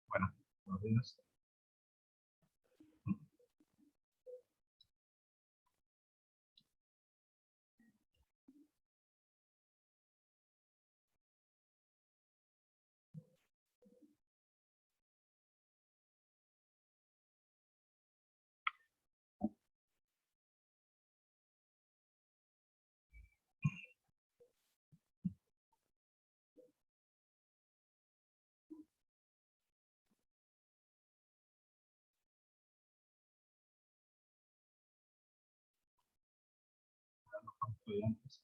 Bueno, buenos días. Estudiantes.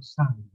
Sangue.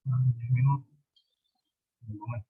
10 minutos. Un momento.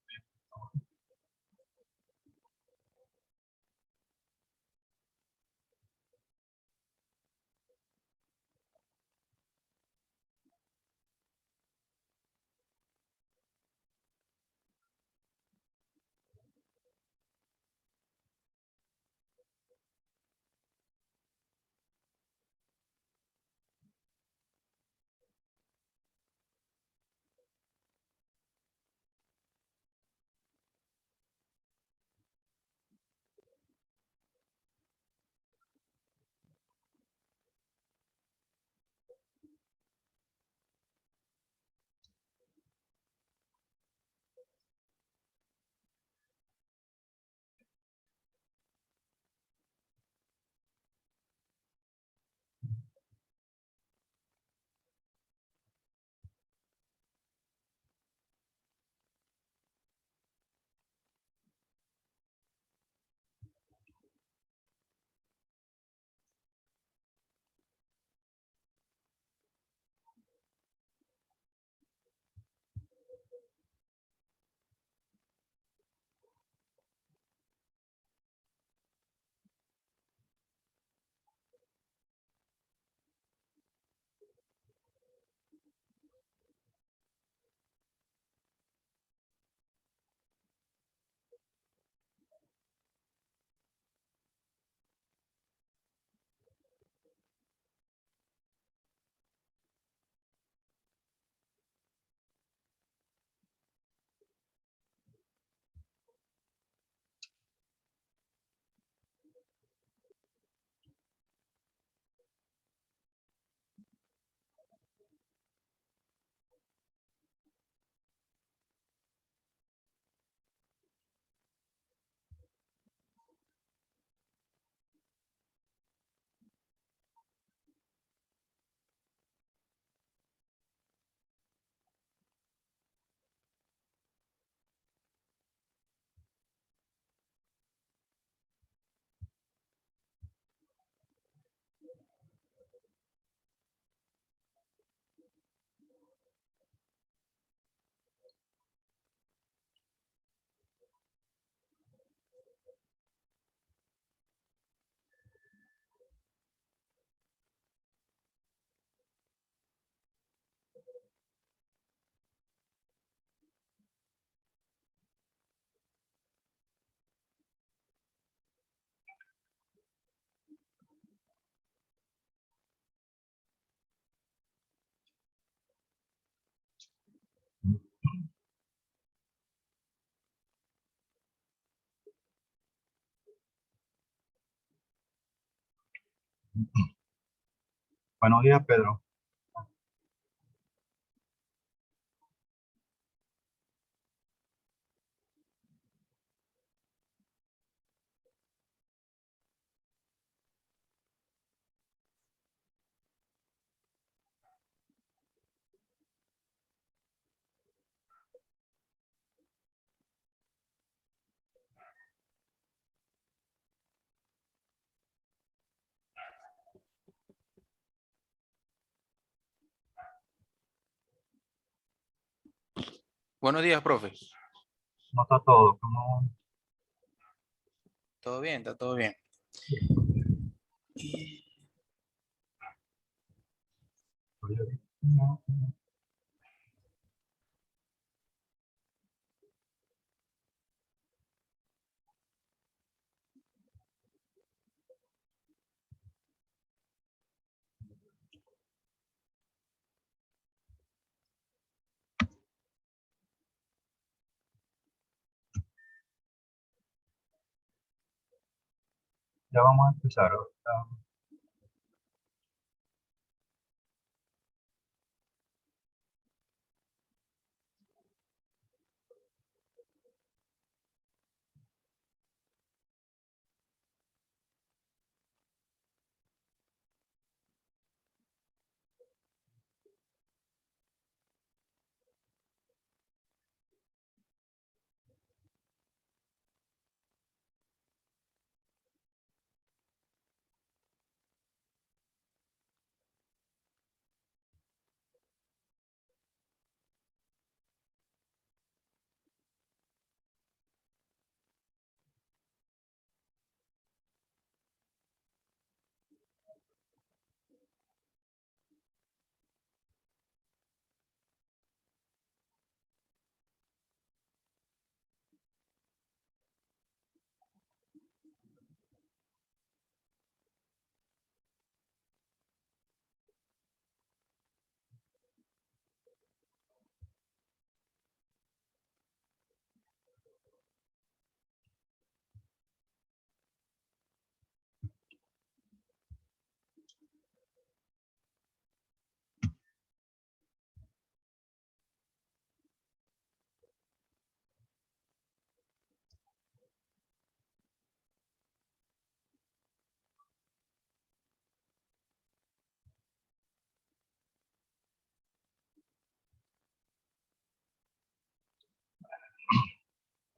Buenos días, Pedro. Buenos días, profe. ¿Cómo está todo? ¿Cómo? Todo bien, está todo bien. Y- Ya vamos a empezar ahorita.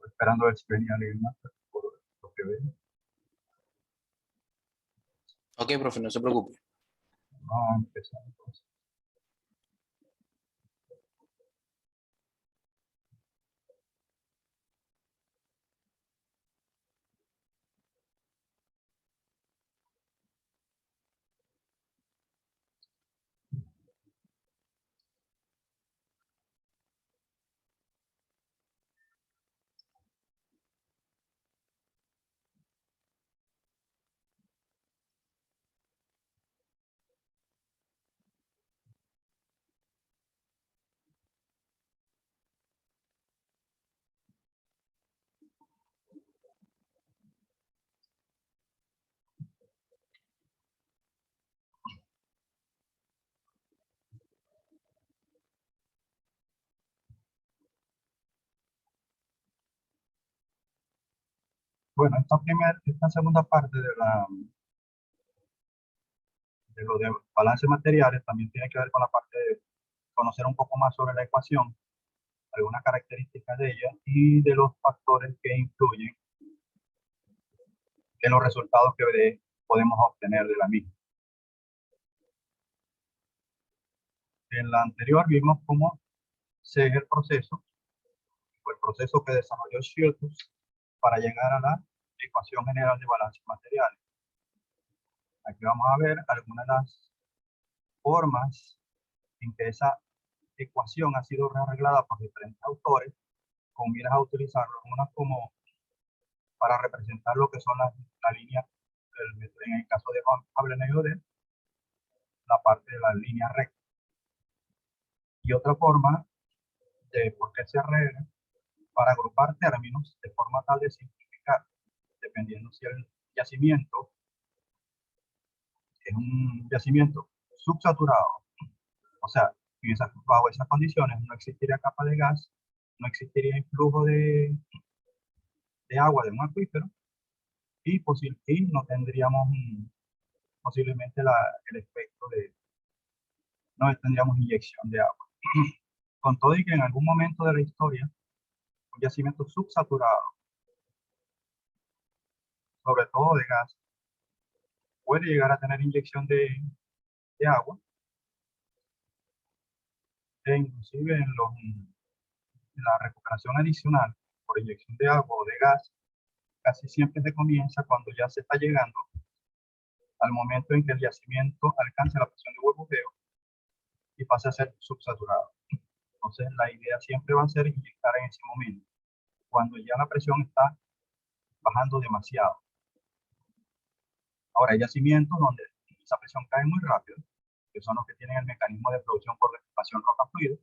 Esperando a ver si venía alguien más, por lo que veo. Ok, profe, no se preocupe. Vamos a empezar entonces. Bueno, esta segunda parte de lo de balance de materiales también tiene que ver con la parte de conocer un poco más sobre la ecuación, algunas características de ella y de los factores que influyen en los resultados que podemos obtener de la misma. En la anterior vimos cómo se es el proceso, o el proceso que desarrolló Schultes para llegar a la ecuación general de balance de materiales. Aquí vamos a ver algunas de las formas en que esa ecuación ha sido rearreglada por diferentes autores con miras a utilizarlo unas como para representar lo que son las líneas, en el caso de Hablen y Gödel, la parte de las líneas rectas. Y otra forma de por qué se arregla para agrupar términos de forma tal de simplificar, dependiendo si el yacimiento es un yacimiento subsaturado, o sea, bajo esas condiciones no existiría capa de gas, no existiría influjo de agua de un acuífero y no tendríamos posiblemente el efecto de, no tendríamos inyección de agua. Con todo y que en algún momento de la historia, un yacimiento subsaturado, sobre todo de gas, puede llegar a tener inyección de agua, e inclusive en la recuperación adicional por inyección de agua o de gas, casi siempre se comienza cuando ya se está llegando al momento en que el yacimiento alcance la presión de burbujeo y pase a ser subsaturado. Entonces, la idea siempre va a ser inyectar en ese momento, cuando ya la presión está bajando demasiado. Ahora, hay yacimientos donde esa presión cae muy rápido, que son los que tienen el mecanismo de producción por destipación roca-fluido,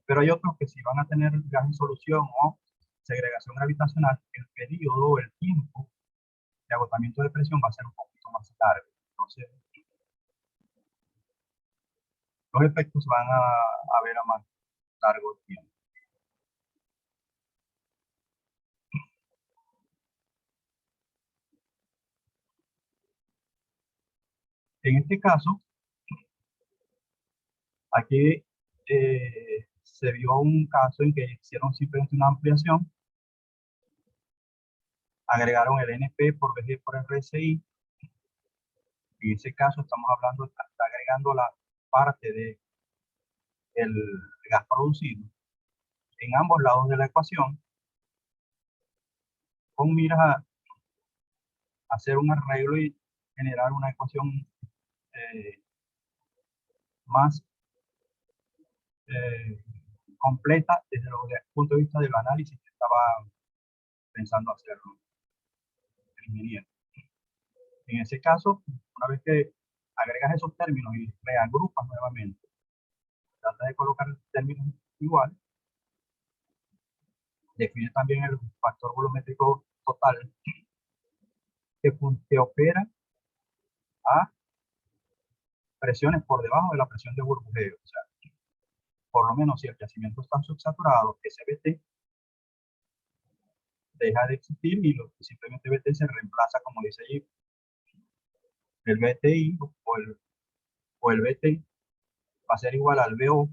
pero hay otros que si van a tener gas en solución o segregación gravitacional, el periodo o el tiempo de agotamiento de presión va a ser un poquito más largo. Entonces, los efectos van a ver a más largo tiempo. En este caso, aquí se vio un caso en que hicieron simplemente una ampliación, agregaron el NP por VG por RSI. En ese caso estamos hablando, está agregando la parte de el gas producido en ambos lados de la ecuación, con miras a hacer un arreglo y generar una ecuación más completa desde el punto de vista del análisis que estaba pensando hacerlo el ingeniero. En ese caso, una vez que agregas esos términos y reagrupas nuevamente, trata de colocar términos iguales, define también el factor volumétrico total que opera a presiones por debajo de la presión de burbujeo. O sea, por lo menos si el yacimiento está subsaturado, ese BT deja de existir y simplemente BT se reemplaza, como dice allí, el BTI o el BT va a ser igual al BO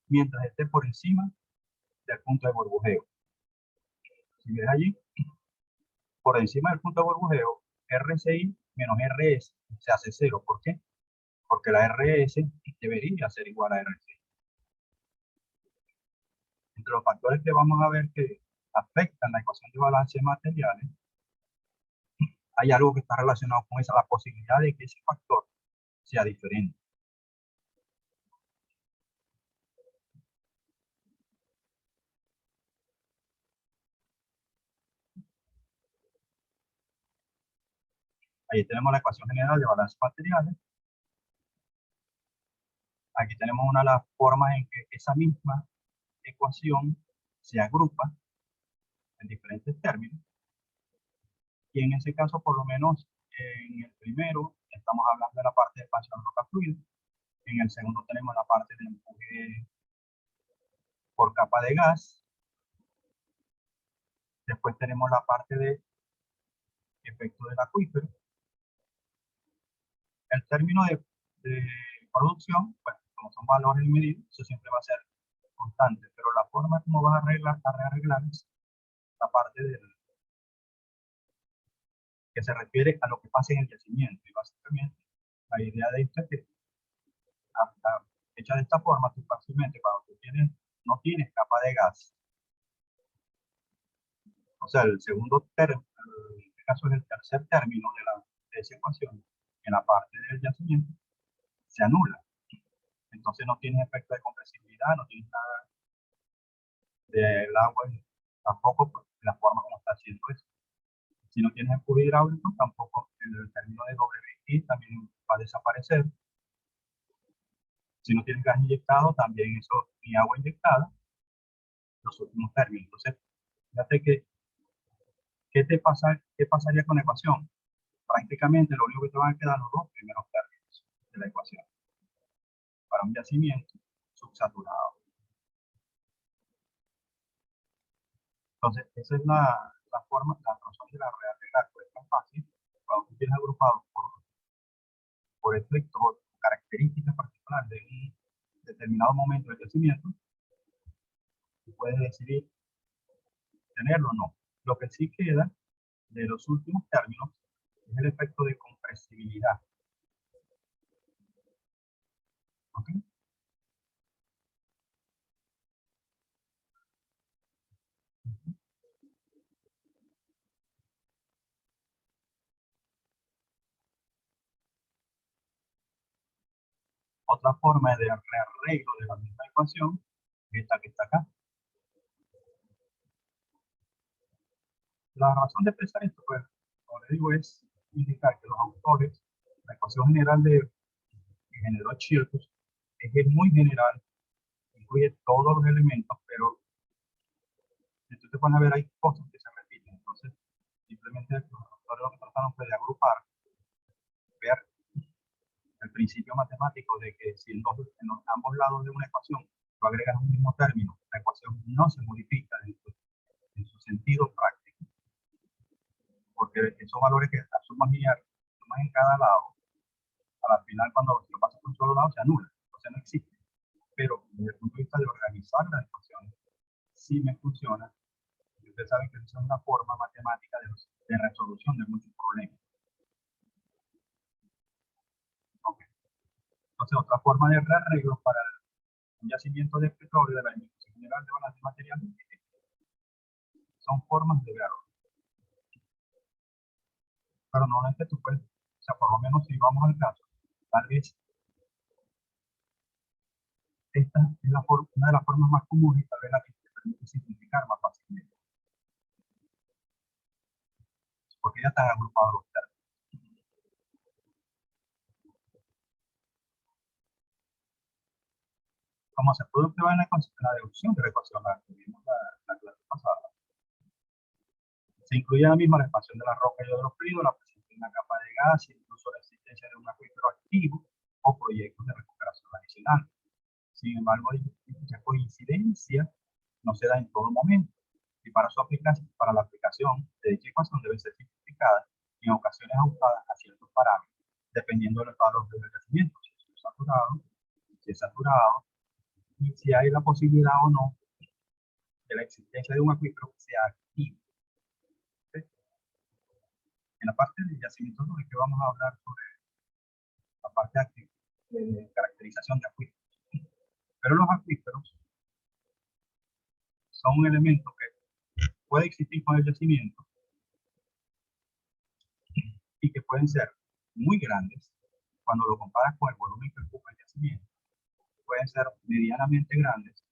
mientras esté por encima del punto de burbujeo. Si ves allí, por encima del punto de burbujeo, RSI menos RS se hace 0. ¿Por qué? Porque la RS debería ser igual a RSI. Entre los factores que vamos a ver que afectan la ecuación de balance de materiales, hay algo que está relacionado con esa, la posibilidad de que ese factor sea diferente. Ahí tenemos la ecuación general de balance de materiales. Aquí tenemos una de las formas en que esa misma ecuación se agrupa en diferentes términos. Y en ese caso, por lo menos en el primero, estamos hablando de la parte de expansión roca-fluido. En el segundo tenemos la parte de empuje por capa de gas. Después tenemos la parte de efecto del acuífero. El término de producción, pues, como son valores medidos, eso siempre va a ser constante, pero la forma como vas a arreglar es la parte del que se refiere a lo que pasa en el yacimiento. Y básicamente la idea de esto es que hecha de esta forma, tú fácilmente cuando tú no tienes capa de gas, o sea, el segundo término, en este caso es el tercer término de esa ecuación, en la parte del yacimiento, se anula. Entonces no tienes efecto de compresibilidad, no tienes nada del agua, tampoco pues, de la forma como está haciendo eso. Si no tienes empuje hidráulico, tampoco el término de WI también va a desaparecer. Si no tienes gas inyectado, también eso, ni agua inyectada, los últimos términos. Entonces, fíjate que, ¿qué pasaría con la ecuación? Prácticamente lo único que te van a quedar los dos primeros términos de la ecuación para un yacimiento subsaturado. Entonces, esa es la forma, la razón de la rearreglar, pues es tan fácil. Cuando tú tienes agrupado por efectos o características particulares de un determinado momento del yacimiento, tú puedes decidir tenerlo o no. Lo que sí queda de los últimos términos es el efecto de compresibilidad. ¿Okay? Otra forma de rearreglo de la misma ecuación es esta que está acá. La razón de expresar esto, pues, como les digo, es indicar que los autores, la ecuación general que generó Chilcus, es muy general, incluye todos los elementos, pero si tú te pones a ver, hay cosas que se repiten. Entonces, simplemente los autores lo que están nota nos puede agrupar, ver el principio matemático de que si en ambos lados de una ecuación tú agregas un mismo término, la ecuación no se modifica en su sentido práctico, porque esos valores que sumas en cada lado, a la final cuando lo pasas por un solo lado se anula, o sea, no existe. Pero desde el punto de vista de organizar las ecuaciones, sí me funciona. Y ustedes saben que esa es una forma matemática de resolución de muchos problemas. Okay. Entonces, otra forma de arreglo para un yacimiento de petróleo de la Administración General de Balance Material son formas de verlo. Pero normalmente tú puedes, o sea, por lo menos si vamos al caso, tal vez esta es una de las formas más comunes y tal vez la que te permite simplificar más fácilmente. Porque ya están agrupados los términos. Como se puede observar en la deducción de la ecuación que vimos la clase pasada, se incluye la misma la expansión de la roca y de los fluidos, la presencia de una capa de gas e incluso la existencia de un acuífero activo o proyectos de recuperación adicional. Sin embargo, dicha coincidencia no se da en todo momento y para la aplicación de dicha ecuación debe ser simplificada y en ocasiones ajustadas a ciertos parámetros, dependiendo del estado del yacimiento, si es saturado, y si hay la posibilidad o no de la existencia de un acuífero que sea activo. ¿Sí? En la parte de yacimientos que vamos a hablar sobre la parte activa, de caracterización de acuíferos. Pero los acuíferos son un elemento que puede existir con el yacimiento y que pueden ser muy grandes cuando lo comparas con el volumen que ocupa el yacimiento. Pueden ser medianamente grandes,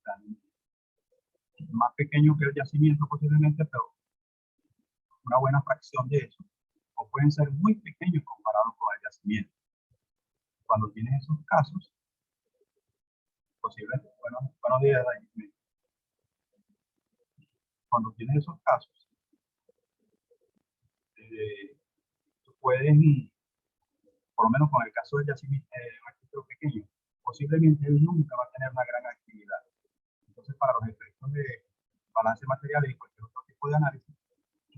más pequeños que el yacimiento posiblemente, pero una buena fracción de eso, o pueden ser muy pequeños comparados con el yacimiento. Cuando tienes esos casos, posiblemente, buenos días, cuando tienes esos casos, tú puedes, por lo menos con el caso del yacimiento pequeño, posiblemente él nunca va a tener una gran actividad. Entonces, para los efectos de balance material y cualquier otro tipo de análisis,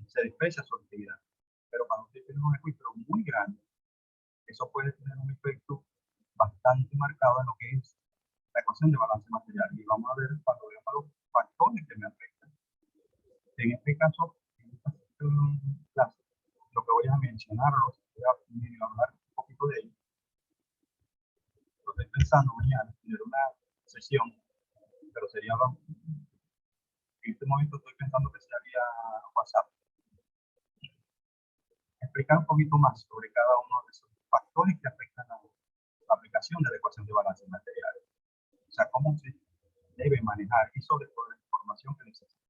se desprecia su actividad. Pero cuando usted tiene un acuífero muy grande, eso puede tener un efecto bastante marcado en lo que es la ecuación de balance material. Y vamos a ver cuando veamos los factores que me afectan. En este caso, en esta clase, lo que voy a mencionarlos, voy a hablar un poquito de ellos. Estoy pensando mañana tener una sesión, pero sería en este momento estoy pensando que sería WhatsApp. Explicar un poquito más sobre cada uno de esos factores que afectan a la aplicación de la ecuación de balance material. O sea, cómo se debe manejar y sobre todo la información que necesita.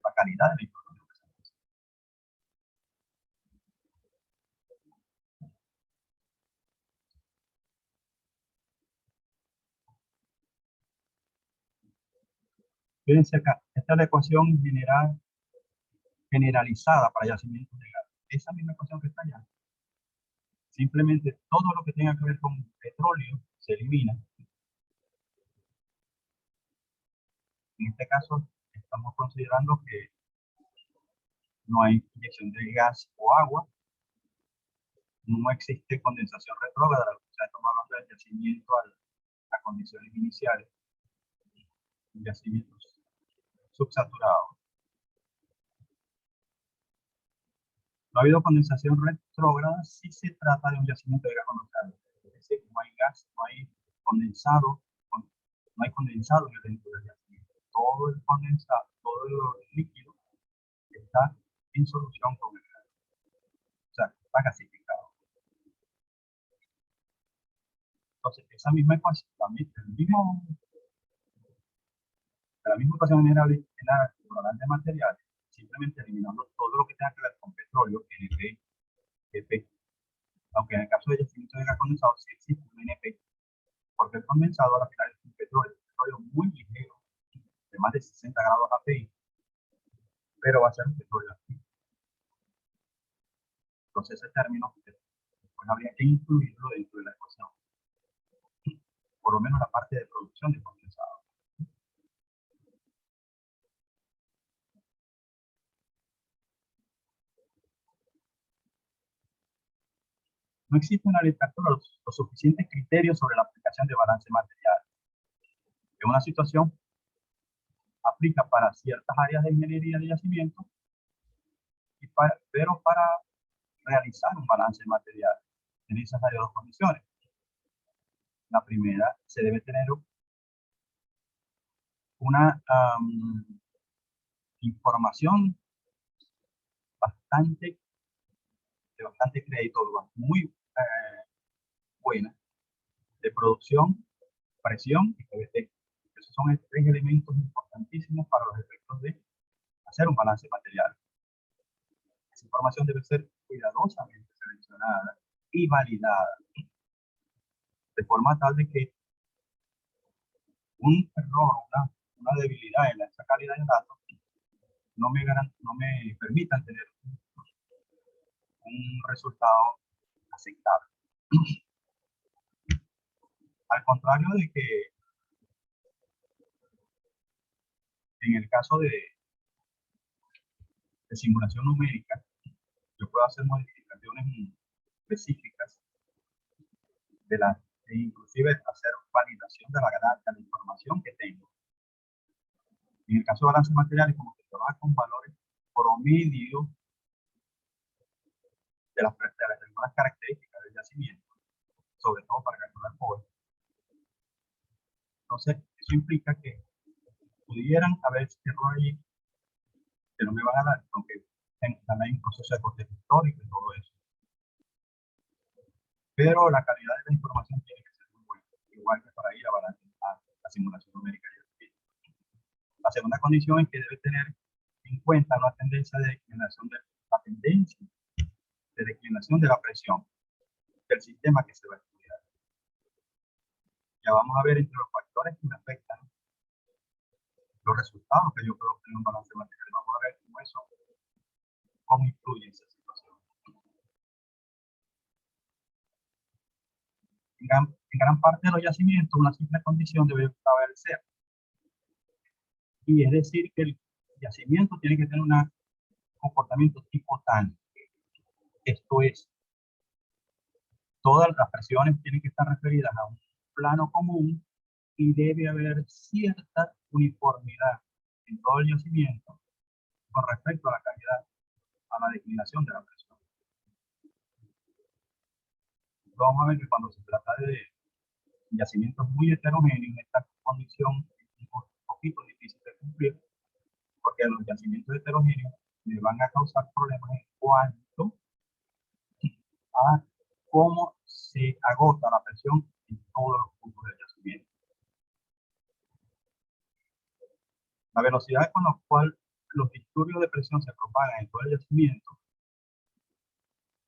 La calidad de la información que se necesita. Fíjense acá, esta es la ecuación generalizada para yacimientos de gas. Esa misma ecuación que está allá. Simplemente todo lo que tenga que ver con petróleo se elimina. En este caso, estamos considerando que no hay inyección de gas o agua, no existe condensación retrógrada, o sea, estamos hablando del yacimiento a condiciones iniciales, yacimientos subsaturados. No ha habido condensación retrógrada si se trata de un yacimiento de gas condensado. Es decir, no hay gas, no hay condensado en el dentro del yacimiento. Todo el condensado, todo el líquido está en solución con el gas. O sea, está gasificado. Entonces, esa misma ecuación, la misma ecuación general en la balance de materiales, simplemente eliminando todo lo que tenga que ver con petróleo, NP, EP. Aunque en el caso de yacimiento de gas condensado sí existe un NP, porque el condensado al final es un petróleo muy ligero, de más de 60 grados API, pero va a ser un petróleo activo. Entonces ese término pues habría que incluirlo dentro de la ecuación, por lo menos la parte de producción de condensado. No existe en la literatura los suficientes criterios sobre la aplicación de balance material. En una situación aplica para ciertas áreas de ingeniería de yacimiento, pero para realizar un balance material es necesario dos condiciones. La primera, se debe tener una información bastante, de bastante crédito, muy buena, de producción, presión y PVT. Esos son tres elementos importantísimos para los efectos de hacer un balance material. Esa información debe ser cuidadosamente seleccionada y validada, de forma tal de que un error, una debilidad en esa calidad de datos no me permitan tener un resultado aceptable. Al contrario de que en el caso de simulación numérica, yo puedo hacer modificaciones específicas e inclusive hacer validación de la información que tengo. En el caso de balance materiales, como que trabaja con valores promedio de las algunas características del yacimiento, sobre todo para calcular poder. Entonces, eso implica que pudieran haber errores allí que no me van a dar, aunque también hay un proceso de contexto histórico y todo eso. Pero la calidad de la información tiene que ser muy buena, igual que para ir a la simulación numérica. La segunda condición es que debe tener en cuenta la tendencia de declinación de la presión del sistema que se va a estudiar. Ya vamos a ver entre los factores que me afectan los resultados que yo puedo obtener en un balance material. Vamos a ver cómo influye esa situación. En gran parte de los yacimientos, una simple condición debe establecer. Y es decir, que el yacimiento tiene que tener un comportamiento tipo tanque. Esto es, todas las presiones tienen que estar referidas a un plano común y debe haber cierta uniformidad en todo el yacimiento con respecto a la calidad, a la declinación de la presión. Vamos a ver que cuando se trata de yacimientos muy heterogéneos, esta condición es un poquito difícil de cumplir, porque los yacimientos heterogéneos me van a causar problemas en cuanto a cómo se agota la presión en todos los puntos del yacimiento. La velocidad con la cual los disturbios de presión se propagan en todo el yacimiento,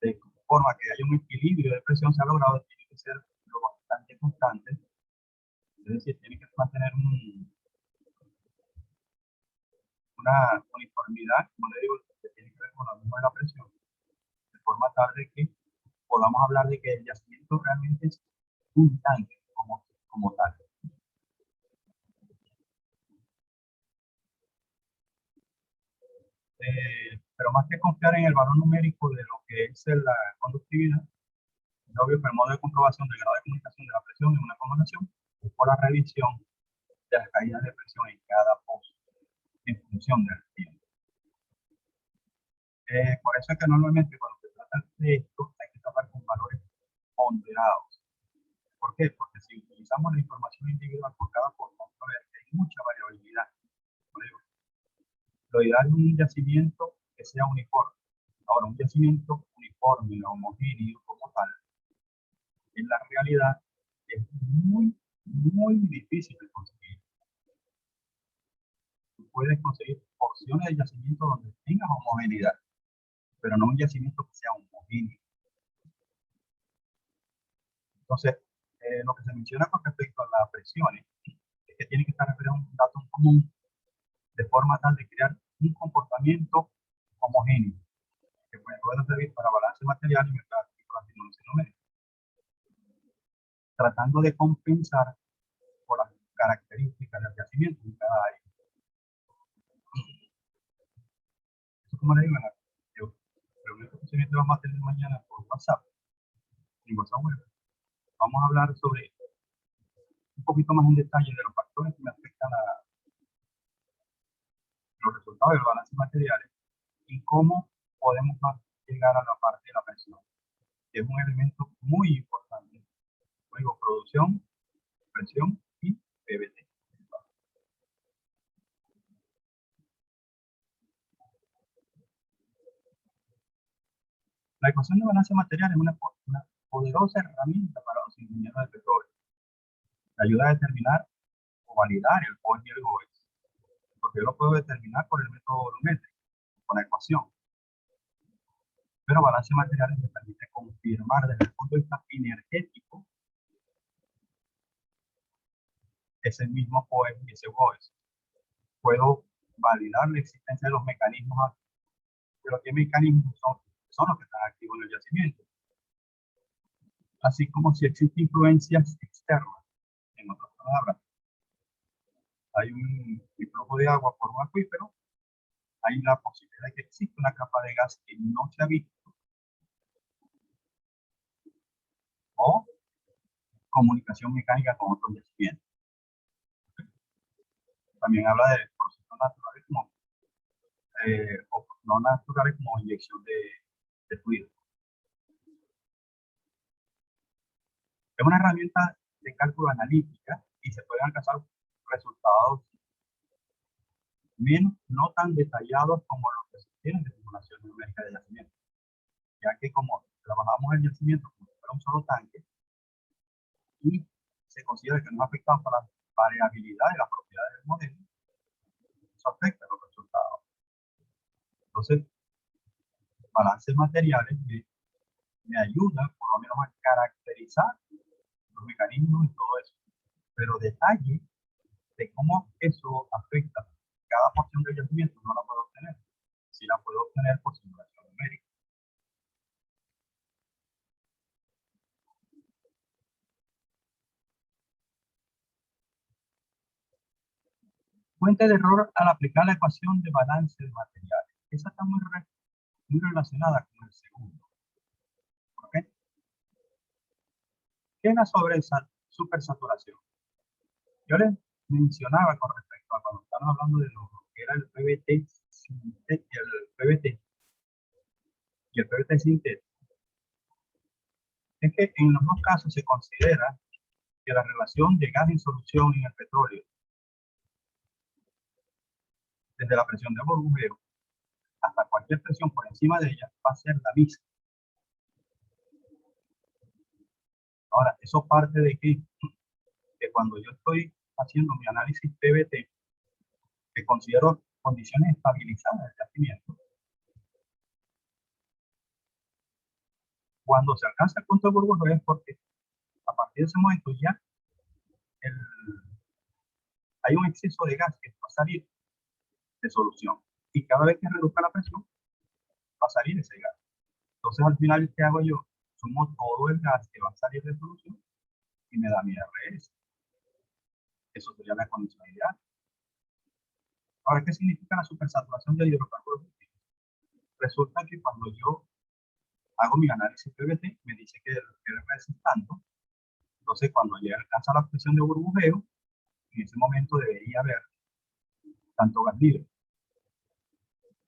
de forma que haya un equilibrio de presión, se ha logrado, tiene que ser lo bastante constante, es decir, tiene que mantener una uniformidad, como le digo, que tiene que ver con la misma de la presión, de forma tal de que podamos hablar de que el yacimiento realmente es un tanque como tal. Pero más que confiar en el valor numérico de lo que es la conductividad, es obvio que el modo de comprobación del grado de comunicación de la presión en una condensación es por la revisión de las caídas de presión en cada pozo en función del tiempo. Por eso es que normalmente cuando se trata de esto hay que trabajar con valores ponderados. ¿Por qué? Porque si utilizamos la información individual por cada pozo, vamos a ver que hay mucha variabilidad. Lo ideal es un yacimiento que sea uniforme. Ahora, un yacimiento uniforme, homogéneo como tal, en la realidad es muy, muy difícil de conseguir. Tú puedes conseguir porciones de yacimiento donde tengas homogeneidad, pero no un yacimiento que sea homogéneo. Entonces, lo que se menciona con respecto a las presiones es que tiene que estar referido a un dato común de forma tal de crear un comportamiento homogéneo, que método de servir para balance material y mercado numérico, tratando de compensar por las características del yacimiento en cada área. Eso, como le digo, yo reúno el procedimiento vamos a tener mañana por WhatsApp, en WhatsApp web. Vamos a hablar sobre un poquito más en detalle de los factores que me afectan a los resultados del balance materiales y cómo podemos llegar a la parte de la presión, que es un elemento muy importante. Luego, producción, presión y PVT. La ecuación de balance material es una poderosa herramienta para los ingenieros de petróleo. Le ayuda a determinar o validar el POI y el GOES, porque yo lo puedo determinar por el método volumétrico, con la ecuación. Pero balance materiales me permite confirmar desde el punto de vista energético ese mismo POI y ese GOES. Puedo validar la existencia de los mecanismos, pero qué mecanismos son los que están activos en el yacimiento. Así como si existen influencias externas. En otras palabras, hay un flujo de agua por un acuífero, hay la posibilidad de que exista una capa de gas que no se ha visto, o comunicación mecánica con otros yacimientos. También habla de procesos naturales como, o no naturales como inyección de fluido. Es una herramienta de cálculo analítica y se pueden alcanzar resultados no tan detallados como los que se tienen de simulación numérica de yacimiento, ya que como trabajamos el yacimiento como si fuera un solo tanque y se considera que no es afectado por la variabilidad de las propiedades del modelo, eso afecta los resultados. Entonces, balances materiales me ayudan por lo menos a caracterizar los mecanismos y todo eso, pero detalle de cómo eso afecta cada porción del yacimiento no la puedo obtener. Si la puedo obtener por simulación numérica. Fuente de error al aplicar la ecuación de balance de materiales. Esa está muy relacionada con el segundo. ¿Okay? ¿Qué es la supersaturación? Yo les mencionaba con respecto a cuando estamos hablando de lo que era el PVT y el PVT sintético, es que en los dos casos se considera que la relación de gas en solución en el petróleo, desde la presión de burbujeo hasta cualquier presión por encima de ella, va a ser la misma. Ahora, eso parte de que cuando yo estoy haciendo mi análisis PVT, que considero condiciones estabilizadas del yacimiento, cuando se alcanza el punto de burbujeo es porque a partir de ese momento ya hay un exceso de gas que va a salir de solución, y cada vez que reduzca la presión va a salir ese gas. Entonces al final, ¿qué hago yo? Sumo todo el gas que va a salir de solución y me da mi RS. Eso sería la condición ideal. Ahora, ¿qué significa la supersaturación de hidrocarburos? Resulta que cuando yo hago mi análisis PVT, me dice que el RS es tanto. Entonces, cuando ya alcanza la presión de burbujeo, en ese momento debería haber tanto gas libre.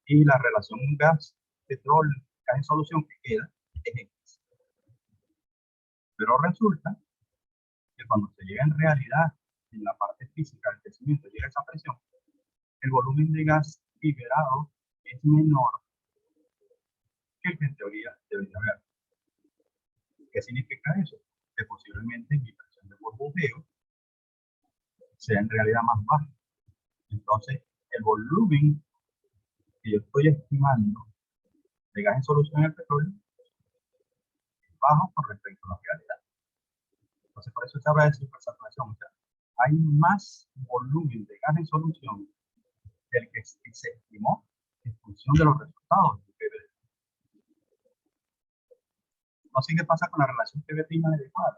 Y la relación gas-petróleo, gas en solución que queda es X. Pero resulta que cuando se llega en realidad, en la parte física del crecimiento, llega esa presión, el volumen de gas liberado es menor que el que en teoría debería haber. ¿Qué significa eso? Que posiblemente mi presión de burbujeo sea en realidad más baja. Entonces, el volumen que yo estoy estimando de gas en solución en el petróleo es bajo con respecto a la realidad. Entonces, por eso se habla de supersaturación. O sea, hay más volumen de gas en solución del que se estimó en función de los resultados del PVT. Entonces, ¿qué pasa con la relación PVT inadecuada?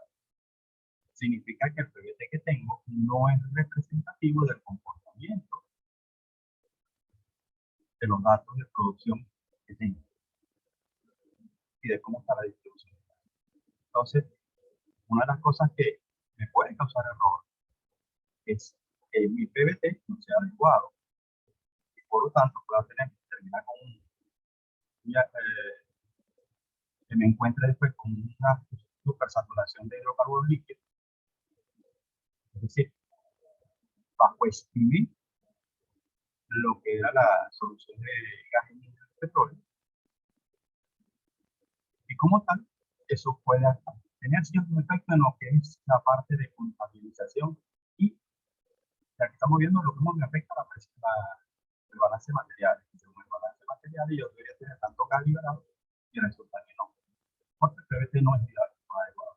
Significa que el PVT que tengo no es representativo del comportamiento de los datos de producción que tengo y de cómo está la distribución. Entonces, una de las cosas que me puede causar error es que mi PVT no sea adecuado y por lo tanto pueda terminar con que me encuentre después con una supersaturación de hidrocarburos líquidos, es decir, bajo estimé lo que era la solución de gas en el petróleo. Y como tal, eso puede tener cierto efecto en lo que es la parte de contabilización y ya que estamos viendo lo que me afecta el balance de materiales. Según el balance de materiales, yo debería tener tanto gas liberado y resulta que no, porque el PVT no es adecuado.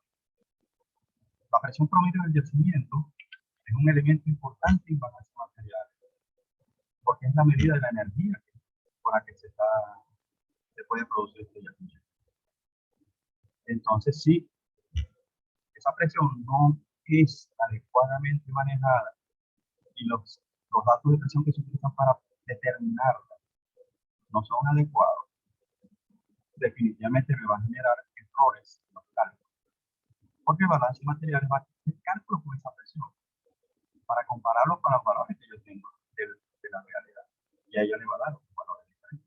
La presión promedio del yacimiento es un elemento importante en balance de materiales, porque es la medida de la energía con la que se puede producir este yacimiento. Entonces, si esa presión no es adecuadamente manejada y los datos de presión que se utilizan para determinarla no son adecuados, definitivamente me va a generar errores en los cálculos. Porque el balance de materiales va a hacer cálculos con esa presión para compararlo con los valores que yo tengo de la realidad. Y a ella le va a dar un valor diferente.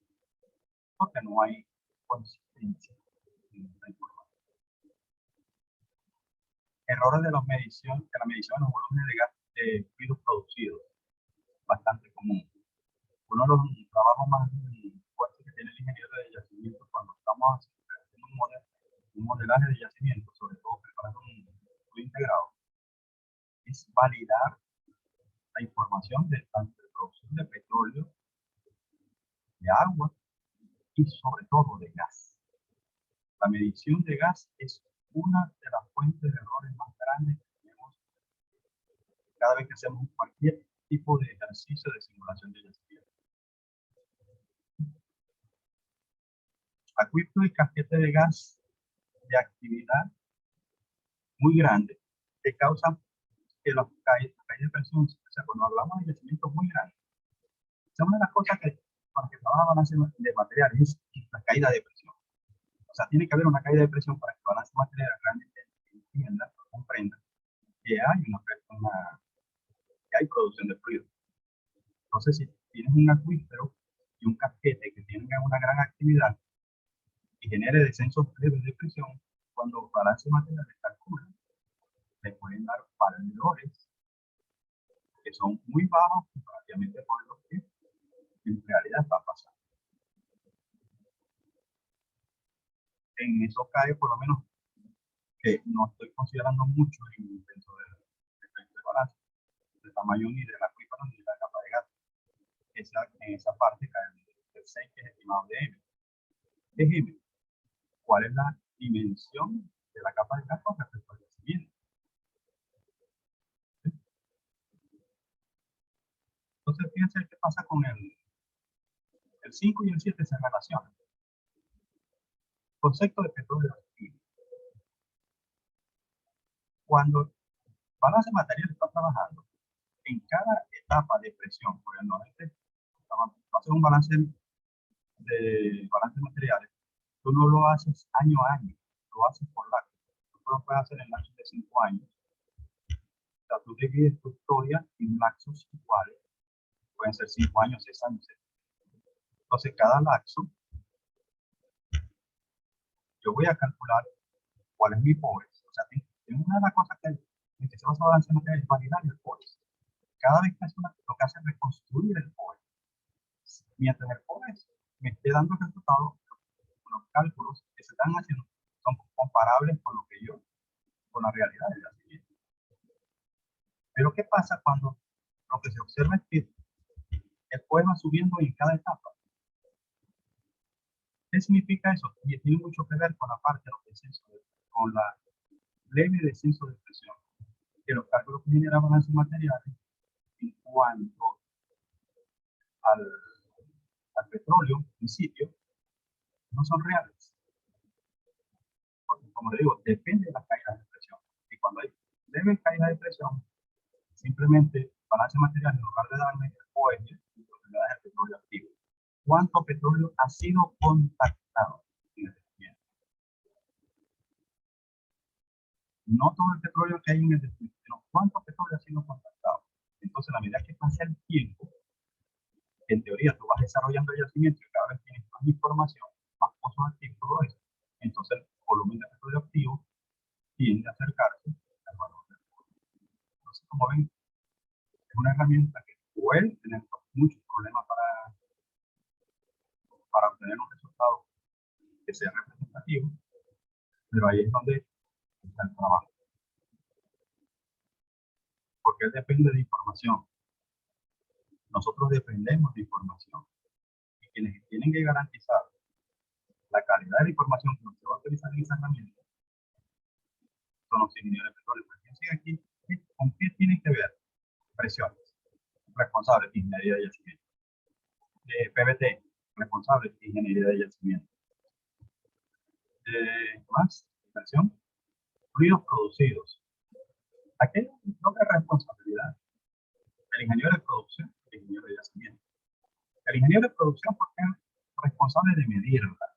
Porque no hay consistencia en la información. Errores de la medición de los volúmenes de gas de fluidos producidos. Bastante común. Uno de los trabajos más fuertes que tiene el ingeniero de yacimiento cuando estamos haciendo un modelaje de yacimiento, sobre todo preparando un fluido integrado, es validar la información de tanto de producción de petróleo, de agua y sobre todo de gas. La medición de gas es una de las fuentes de errores más grandes que tenemos cada vez que hacemos cualquier tipo de ejercicio de simulación de yacimiento. Acuíferos y casquetes de gas de actividad muy grande que causan que las caídas de presión, o sea, cuando hablamos de yacimientos muy grandes, una de las cosas que para que trabaja balance de materiales es la caída de presión. O sea, tiene que haber una caída de presión para que el balance de materiales realmente entienda, comprenda que hay producción de fluido. Entonces, si tienes un acuífero y un casquete que tienen una gran actividad y genere descensos leves de presión, cuando el balance de materiales calcula, le pueden dar valores que son muy bajos comparativamente con lo que en realidad está pasando. En eso cae por lo menos que no estoy considerando mucho dentro del efecto de balance de tamaño ni del acuífero ni de la capa de gas. En esa parte cae el 6 que es estimado de M. Déjeme, ¿cuál es la dimensión de la capa de gas con respecto al yacimiento? Entonces, fíjense qué pasa con el 5 y el 7 se relacionan. Concepto de petróleo activo. Cuando el balance material está trabajando, en cada etapa de presión, por el normalmente hacer un balance de materiales, tú no lo haces año a año, lo haces por lapso. Tú lo puedes hacer en lapsos de 5 años. O sea, tú divides tu historia en lapsos iguales, pueden ser 5 años, 6 años. Entonces, cada lapso, yo voy a calcular cuál es mi POES. O sea, una de las cosas que se basa en balance material es validar el POES. Cada vez que hace lo que hace es reconstruir el POES. Mientras el POES me esté dando el resultado, los cálculos que se están haciendo son comparables con lo que con la realidad del yacimiento. Pero ¿qué pasa cuando lo que se observa es que el POES va subiendo en cada etapa? ¿Qué significa eso? Y tiene mucho que ver con la parte de los descensos, con la leve descenso de presión, que los cálculos que generan balance materiales en cuanto al petróleo en sitio no son reales. Porque, como le digo, depende de las caídas de presión. Y cuando hay leves caídas de presión, simplemente balance material, en lugar de darme OH, le das el petróleo activo. ¿Cuánto petróleo ha sido contactado en el descubrimiento? No todo el petróleo que hay en el descubrimiento, sino cuánto petróleo ha sido contactado. Entonces, a medida que pasa el tiempo, en teoría tú vas desarrollando el yacimiento y cada vez tienes más información, más pozos activos, todo eso. Entonces, el volumen de petróleo activo tiende a acercarse al valor del petróleo. Entonces, como ven, es una herramienta que puede tener muchos problemas para obtener un resultado que sea representativo, pero ahí es donde está el trabajo. Porque depende de información. Nosotros dependemos de información. Y quienes tienen que garantizar la calidad de la información que se va a utilizar en esa herramienta son los ingenieros de petróleo. Fíjense aquí, ¿con qué tienen que ver? Presiones. Responsables de ingeniería de yacimiento. PVT, responsables de ingeniería de yacimiento. Más, inversión, ruidos producidos. Aquí hay doble responsabilidad. El ingeniero de producción y el ingeniero de yacimiento. El ingeniero de producción porque es responsable de medirla.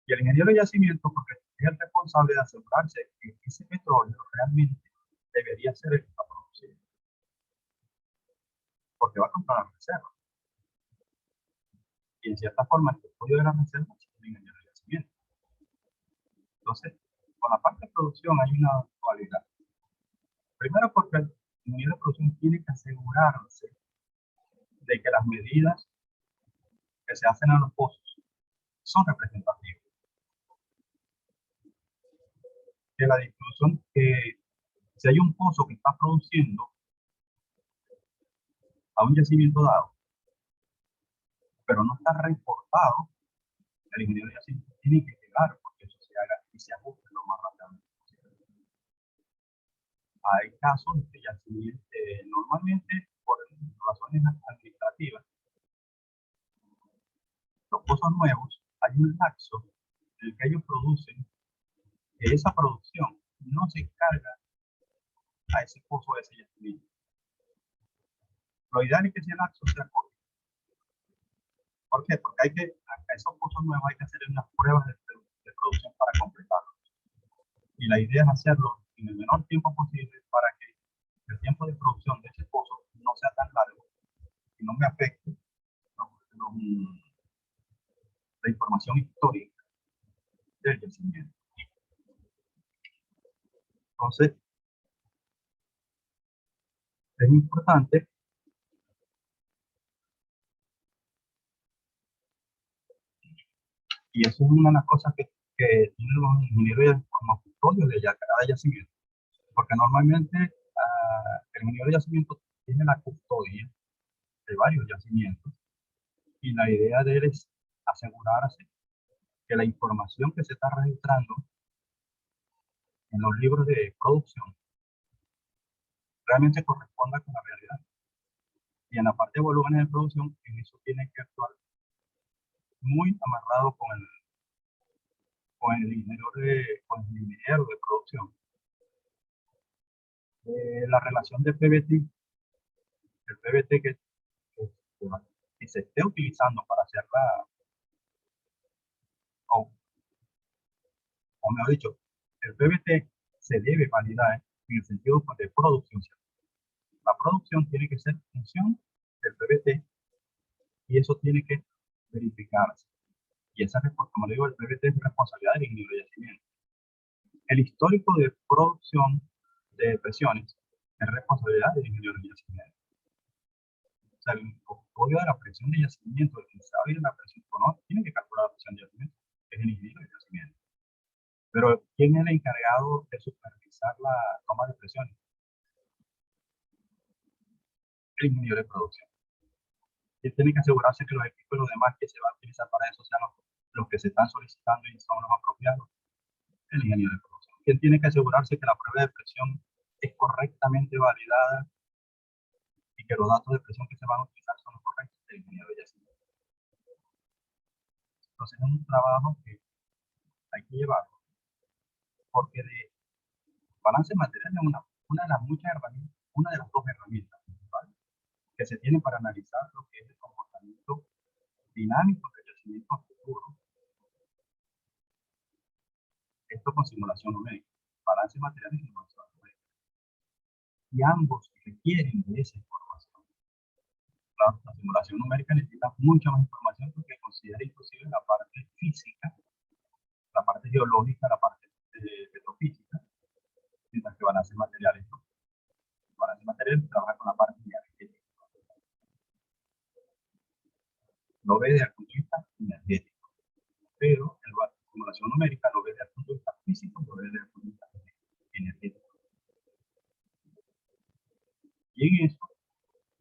Y el ingeniero de yacimiento porque es el responsable de asegurarse que ese petróleo realmente debería ser el que está producido. Porque va a comprar la reserva. Y en cierta forma el estudio de la reserva es el ingeniero de yacimiento. Entonces, con la parte de producción hay una dualidad. Primero porque el ingeniero de producción tiene que asegurarse de que las medidas que se hacen a los pozos son representativas. Que la distribución, que si hay un pozo que está produciendo a un yacimiento dado, pero no está reportado, el ingeniero de yacimiento tiene que llegar porque eso se haga y se ajuste lo más rápidamente posible. Hay casos de yacimiento, normalmente por razones administrativas, los pozos nuevos, hay un lapso en el que ellos producen, que esa producción no se carga a ese pozo de ese yacimiento. Lo ideal es que ese lapso sea corto. ¿Por qué? Porque hay que, a esos pozos nuevos hay que hacer unas pruebas de producción para completarlos. Y la idea es hacerlo en el menor tiempo posible para que el tiempo de producción de ese pozo no sea tan largo y no me afecte la información histórica del yacimiento. Entonces, es importante y eso es una de las cosas que tienen los ingenieros como custodio de cada yacimiento. Porque normalmente el ingeniero de yacimiento tiene la custodia de varios yacimientos y la idea de él es asegurarse que la información que se está registrando en los libros de producción realmente corresponda con la realidad. Y en la parte de volúmenes de producción, en eso tiene que actuar muy amarrado con el ingeniero de producción. La relación de PVT, el PVT que se esté utilizando para hacer o mejor dicho, el PVT se debe validar en el sentido de producción. La producción tiene que ser función del PVT y eso tiene que verificarse. Y esa, como le digo, el PVT es responsabilidad del ingeniero de yacimiento. El histórico de producción de presiones es responsabilidad del ingeniero de yacimiento. O sea, el código de la presión de yacimiento, el que sabe la presión, no tiene que calcular la presión de yacimiento, es el ingeniero de yacimiento. Pero ¿quién es el encargado de supervisar la toma de presiones? El ingeniero de producción. Y tiene que asegurarse que los equipos y los demás que se van a utilizar para eso sean los que se están solicitando y son los apropiados. El ingeniero de producción. Quien tiene que asegurarse que la prueba de presión es correctamente validada y que los datos de presión que se van a utilizar son los correctos. El ingeniero de yacimiento. Entonces es un trabajo que hay que llevar, porque de balance material es una de las muchas herramientas, una de las dos herramientas principales que se tienen para analizar lo que es el comportamiento dinámico del yacimiento futuro. Esto con simulación numérica, balance material y simulación numérica. Y ambos requieren de esa información. Claro, la simulación numérica necesita mucha más información porque considera inclusive la parte física, la parte geológica, la parte petrofísica, mientras que balance material no. Balance material trabaja con la parte energética. Lo ve desde el punto de vista energético, pero la simulación numérica lo ve desde el punto de vista físico, lo ve desde el punto de vista energético. Y en eso,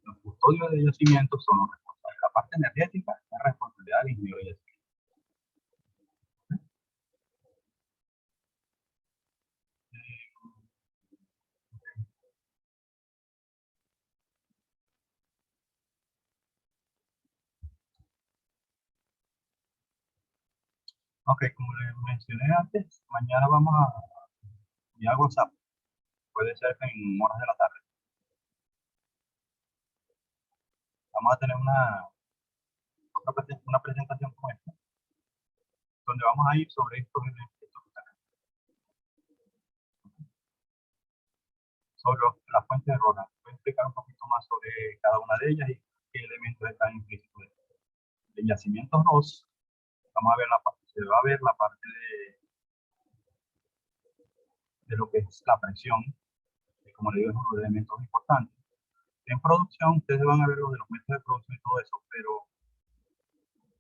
los custodios de yacimientos son los responsables. La parte energética es la responsabilidad del ingeniero de yacimiento. Ok, como les mencioné antes, mañana vamos a enviar WhatsApp. Puede ser en horas de la tarde. Vamos a tener una presentación como esta, donde vamos a ir sobre estos elementos, sobre la fuente de Roland. Voy a explicar un poquito más sobre cada una de ellas y qué elementos están implícitos. En yacimientos 2, vamos a ver se va a ver la parte de lo que es la presión, que como le digo es uno de los elementos importantes. En producción, ustedes van a ver lo de los métodos de producción y todo eso, pero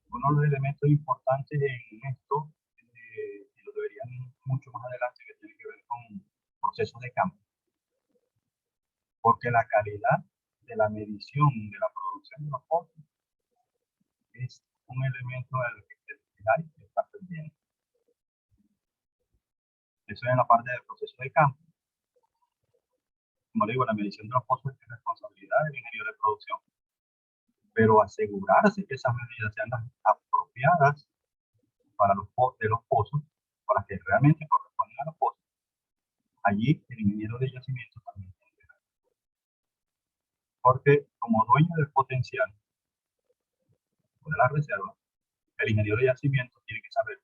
uno de los elementos importantes en esto, y lo deberían mucho más adelante, que tiene que ver con procesos de campo. Porque la calidad de la medición de la producción de los pozos es un elemento al que hay que estar pendiente. Eso es en la parte del proceso de campo. Como le digo, la medición de los pozos es responsabilidad del ingeniero de producción. Pero asegurarse que esas medidas sean las apropiadas para los pozos, para que realmente correspondan a los pozos. Allí el ingeniero de yacimiento también tiene que ver. Porque como dueño del potencial de la reserva, el ingeniero de yacimiento tiene que saber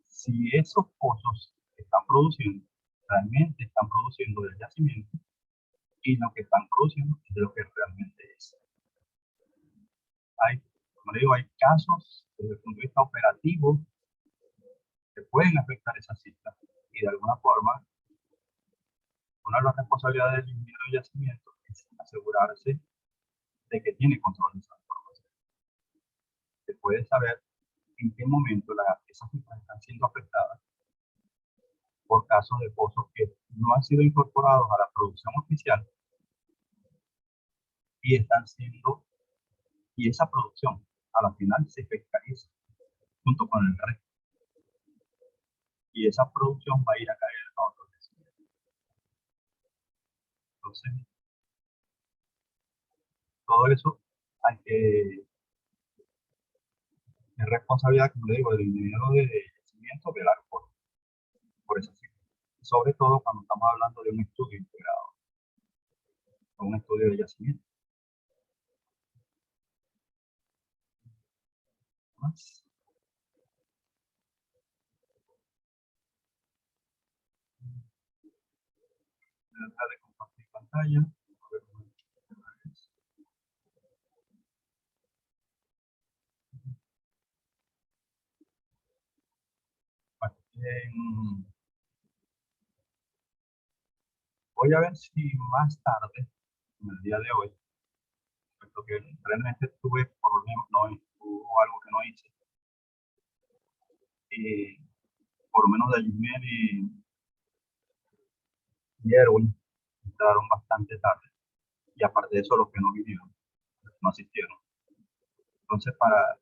si esos pozos que están produciendo realmente están produciendo del yacimiento y lo que están produciendo es de lo que realmente es. Como le digo, hay casos desde el punto de vista operativo que pueden afectar esas cifras y de alguna forma una de las responsabilidades del ingeniero de yacimiento es asegurarse de que tiene control de esa información. Se puede saber en qué momento esas cifras están siendo afectadas por casos de pozos que no han sido incorporados a la producción oficial y y esa producción a la final se fiscaliza junto con el resto. Y esa producción va a ir a caer a otros yacimientos. Entonces, todo eso hay que es responsabilidad, como le digo, del ingeniero de yacimiento velar por esa cifra. Sobre todo cuando estamos hablando de un estudio integrado o un estudio de yacimiento. ¿Más? Voy a dejar de compartir pantalla. Voy a ver si más tarde, en el día de hoy, puesto que realmente tuve problemas, no, hubo algo que no hice. Por lo menos de Gmail y Erwin entraron bastante tarde. Y aparte de eso, los que no vinieron, no asistieron. Entonces, para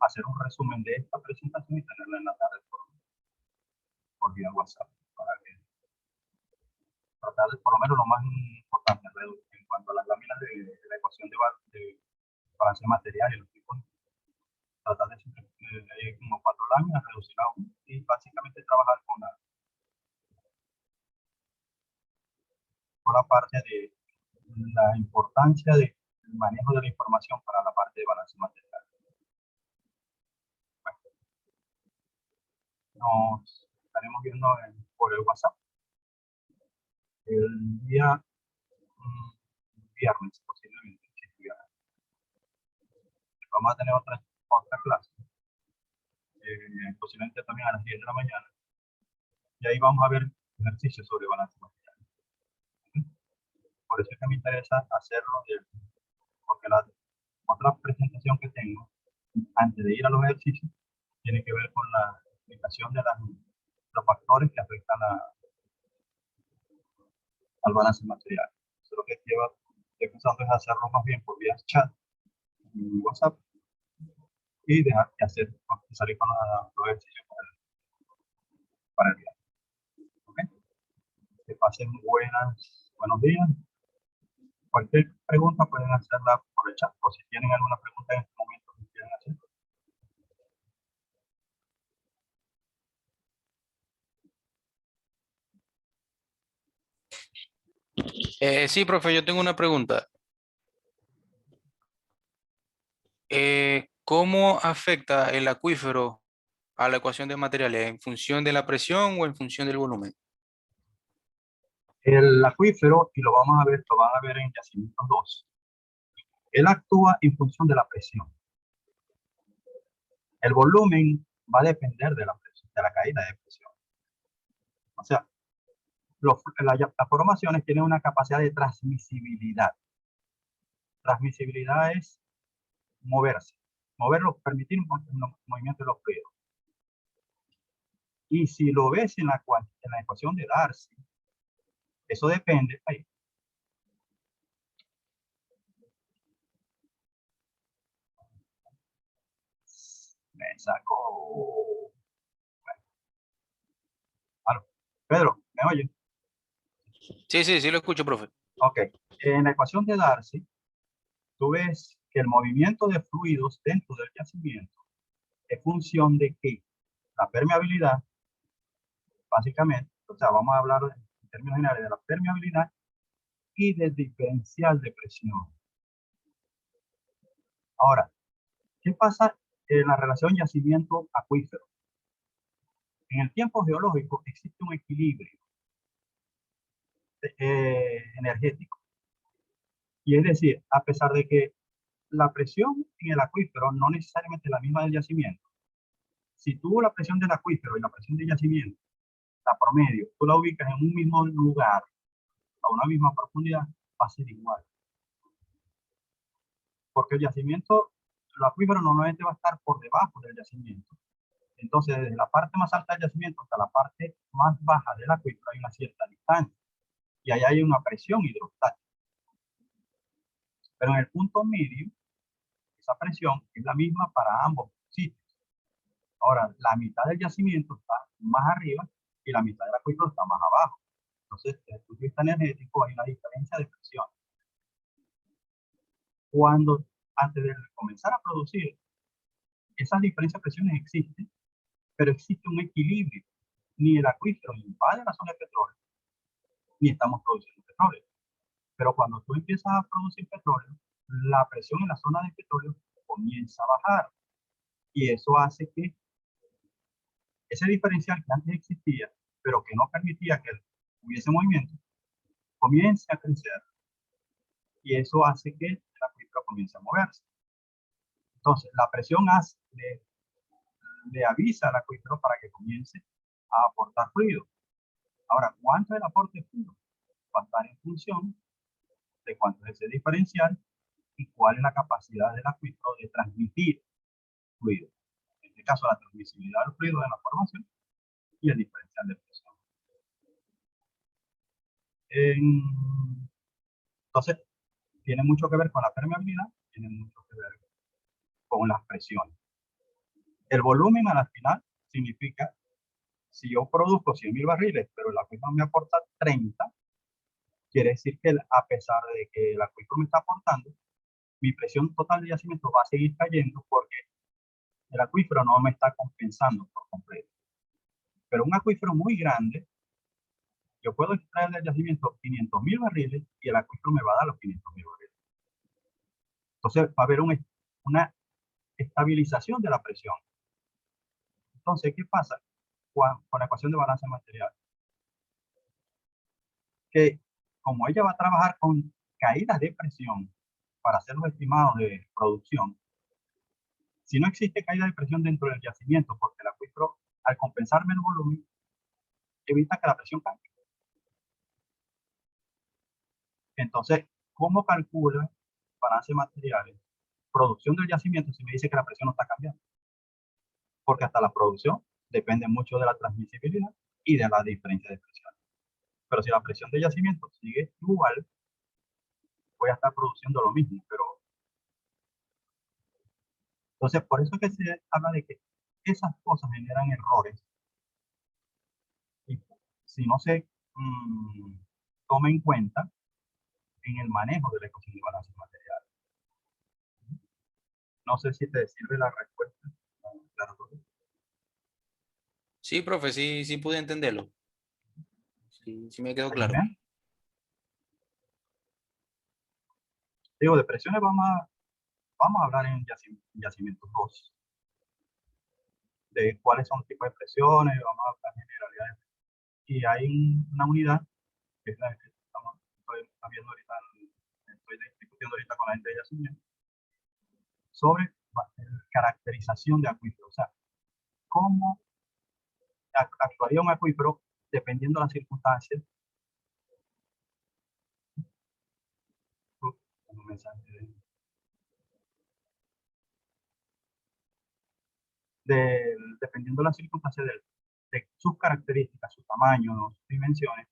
hacer un resumen de esta presentación y tenerla en la tarde por vía WhatsApp, para que tratar de por lo menos lo más importante en cuanto a las láminas de la ecuación de balance material y los tipos, tratar de hay como 4 láminas, reducir a 1 y básicamente trabajar con la parte de la importancia del manejo de la información para la parte de balance material. Bueno, nos estaremos viendo por el WhatsApp el día viernes, posiblemente. Vamos a tener otra clase, posiblemente también a las 10 de la mañana, y ahí vamos a ver ejercicios sobre balance material. Por eso es que me interesa hacerlo, porque la otra presentación que tengo antes de ir a los ejercicios tiene que ver con la explicación de los factores que afectan al balance material. Eso es lo que estoy pensando es hacerlo más bien por vía chat en WhatsApp y dejar de salir con los ejercicios para el día. ¿Okay? Que pasen buenos días. Cualquier pregunta pueden hacerla por el chat, o si tienen alguna pregunta en este momento que quieran hacer. Sí, profe, yo tengo una pregunta. ¿Cómo afecta el acuífero a la ecuación de materiales? ¿En función de la presión o en función del volumen? El acuífero, y lo van a ver en yacimientos 2, él actúa en función de la presión. El volumen va a depender de la presión, de la caída de presión. O sea, las formaciones tienen una capacidad de transmisibilidad. Transmisibilidad es moverse, permitir un movimiento de los fluidos. Y si lo ves en la ecuación de Darcy, eso depende. Ahí. Me sacó. Bueno. Pedro, ¿me oye? Sí, lo escucho, profe. Ok. En la ecuación de Darcy, tú ves que el movimiento de fluidos dentro del yacimiento es función de que la permeabilidad, básicamente, o sea, vamos a hablar en términos generales de la permeabilidad y del diferencial de presión. Ahora, ¿qué pasa en la relación yacimiento-acuífero? En el tiempo geológico existe un equilibrio energético. Y es decir, a pesar de que la presión en el acuífero no necesariamente es la misma del yacimiento, si tú la presión del acuífero y la presión del yacimiento, la promedio, tú la ubicas en un mismo lugar, a una misma profundidad, va a ser igual. Porque el yacimiento, el acuífero normalmente va a estar por debajo del yacimiento. Entonces, desde la parte más alta del yacimiento hasta la parte más baja del acuífero hay una cierta distancia. Y ahí hay una presión hidrostática. Pero en el punto medio, esa presión es la misma para ambos sitios. Ahora, la mitad del yacimiento está más arriba y la mitad del acuífero está más abajo. Entonces, desde el punto de vista energético hay una diferencia de presión. Cuando, antes de comenzar a producir, esas diferencias de presiones existen, pero existe un equilibrio. Ni el acuífero invade la zona de petróleo, ni estamos produciendo petróleo. Pero cuando tú empiezas a producir petróleo, la presión en la zona de petróleo comienza a bajar. Y eso hace que ese diferencial que antes existía, pero que no permitía que hubiese movimiento, comience a crecer. Y eso hace que el acuífero comience a moverse. Entonces, la presión le avisa al acuífero para que comience a aportar fluido. Ahora, ¿cuánto es el aporte de fluido? Va a estar en función de cuánto es ese diferencial y cuál es la capacidad del acuífero de transmitir fluido. En este caso, la transmisibilidad del fluido de la formación y el diferencial de presión. Entonces, tiene mucho que ver con la permeabilidad, tiene mucho que ver con las presiones. El volumen al final significa, si yo produzco 100.000 barriles, pero el acuífero me aporta 30, quiere decir que a pesar de que el acuífero me está aportando, mi presión total de yacimiento va a seguir cayendo porque el acuífero no me está compensando por completo. Pero un acuífero muy grande, yo puedo extraer del yacimiento 500.000 barriles y el acuífero me va a dar los 500.000 barriles. Entonces va a haber una estabilización de la presión. Entonces, ¿qué pasa con la ecuación de balance material? Que como ella va a trabajar con caídas de presión para hacer los estimados de producción, si no existe caída de presión dentro del yacimiento, porque el acuífero, al compensarme el volumen, evita que la presión cambie. Entonces, ¿cómo calcula balance de materiales? Producción del yacimiento si me dice que la presión no está cambiando. Porque hasta la producción depende mucho de la transmisibilidad y de la diferencia de presión. Pero si la presión del yacimiento sigue igual, voy a estar produciendo lo mismo. Pero entonces, por eso que se habla de que esas cosas generan errores. Y si no se toma en cuenta en el manejo de la ecuación de balance material. No sé si te sirve la respuesta. Claro. Sí, profe, sí pude entenderlo. Sí me quedó claro. Bien. Digo, de presiones vamos a hablar en yacimientos 2. De cuáles son los tipos de presiones, vamos a hablar generalidades. Y hay una unidad, que es la que estoy viendo ahorita, estoy discutiendo ahorita con la gente de yacimiento, sobre caracterización de acuíferos. O sea, cómo actuaría un acuífero dependiendo de las circunstancias. Un mensaje dependiendo de las circunstancias de sus características, su tamaño, sus dimensiones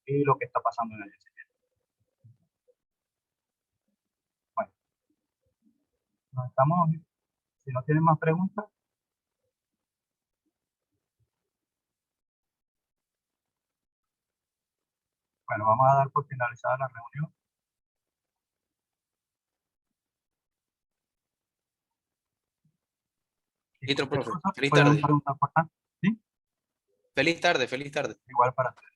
y lo que está pasando en el yacimiento. Bueno, nos estamos, si no tienen más preguntas, bueno, vamos a dar por finalizada la reunión. Y Listo, cualquier profe. cosa, Feliz pueden tarde. preguntar por acá. ¿Sí? Feliz tarde, feliz tarde. Igual para ustedes.